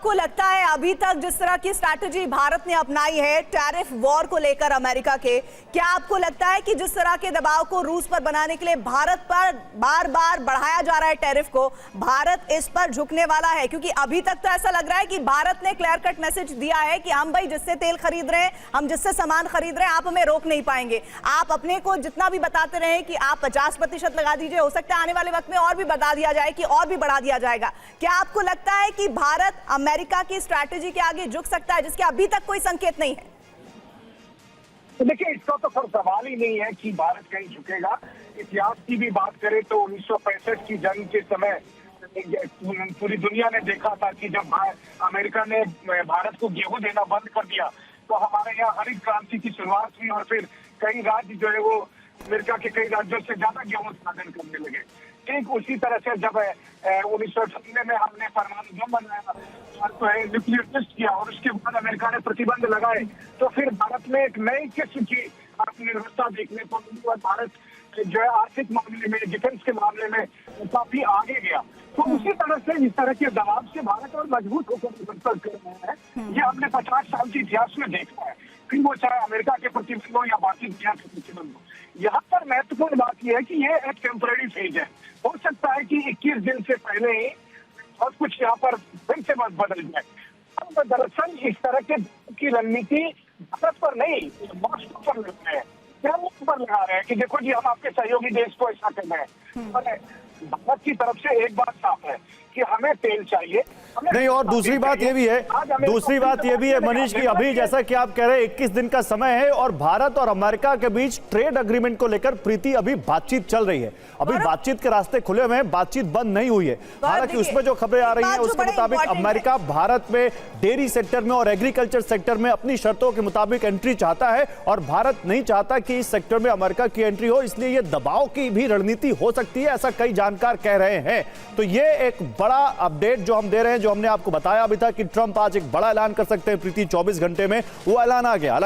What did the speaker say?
आपको लगता है अभी तक जिस तरह की स्ट्रैटेजी भारत ने अपनाई है टैरिफ वॉर को लेकर अमेरिका के, क्या आपको लगता है कि जिस तरह के दबाव को रूस पर बनाने के लिए भारत पर बार बार बढ़ाया जा रहा है टैरिफ को, भारत इस पर झुकने वाला है? क्योंकि अभी तक तो ऐसा लग रहा है कि भारत ने क्लियर कट मैसेज दिया है कि हम भाई जिससे तेल खरीद रहे हैं, हम जिससे सामान खरीद रहे हैं, आप हमें रोक नहीं पाएंगे। आप अपने को जितना भी बताते रहे कि आप 50% लगा दीजिए, हो सकता है आने वाले वक्त में और भी बता दिया जाए कि और भी बढ़ा दिया जाएगा। क्या आपको लगता है कि भारत अमेरिका की स्ट्रैटेजी के आगे झुक सकता है, जिसके अभी तक कोई संकेत नहीं है? तो देखिए, इसका तो फिर सवाल ही नहीं है कि भारत कहीं झुकेगा। इतिहास की भी बात करें तो 1965 की जंग के समय पूरी दुनिया ने देखा था कि जब अमेरिका ने भारत को गेहूं देना बंद कर दिया तो हमारे यहाँ हरित क्रांति की शुरुआत हुई और फिर कई राज्य जो है वो अमेरिका के कई राज्यों से ज्यादा गेहूं उत्पादन करने लगे। ठीक उसी तरह से जब 1998 में हमने परमाणु बम बनाया तो न्यूक्लियर टेस्ट किया और उसके बाद अमेरिका ने प्रतिबंध लगाए, तो फिर भारत में एक नई किस्म की आत्मनिर्भरता देखने को मिली और भारत जो है आर्थिक मामले में, डिफेंस के मामले में काफी आगे गया। तो उसी तरह से इस तरह के दबाव से भारत और मजबूत होकर निरंतर कर रहे हैं। ये हमने 50 साल के इतिहास में देखा है, फिर वो चाहे अमेरिका के प्रतिबंध हो या बाकी दुनिया के प्रतिबंध हो। यहाँ पर महत्वपूर्ण बात यह है कि ये एक टेम्पररी फेज है। हो सकता है कि 21 दिन से पहले ही बहुत कुछ यहाँ पर फिर से बदल जाए। अब दरअसल इस तरह की रणनीति भारत पर नहीं, मॉस्को पर लग रहे हैं, क्रेमलिन पर लगा रहे हैं कि देखो जी, हम आपके सहयोगी देश को ऐसा कर रहे हैं। और भारत की तरफ से एक बात साफ है कि हमें तेल चाहिए नहीं। और दूसरी बात ये भी है मनीष की अभी जैसा कि आप कह रहे हैं 21 दिन का समय है और भारत और अमेरिका के बीच ट्रेड एग्रीमेंट को लेकर प्रीति अभी बातचीत चल रही है। अभी बातचीत के रास्ते खुले हुए हैं, बातचीत बंद नहीं हुई है। हालांकि उसमें जो खबरें आ रही हैं उसके मुताबिक अमेरिका भारत में डेयरी सेक्टर में और एग्रीकल्चर सेक्टर में अपनी शर्तों के मुताबिक एंट्री चाहता है और भारत नहीं चाहता कि इस सेक्टर में अमेरिका की एंट्री हो, इसलिए यह दबाव की भी रणनीति हो सकती है, ऐसा कई जानकार कह रहे हैं। तो ये एक बड़ा अपडेट जो हम दे रहे हैं, जो हमने आपको बताया अभी था कि ट्रंप आज एक बड़ा ऐलान कर सकते हैं प्रीति 24 घंटे में, वो ऐलान आ गया।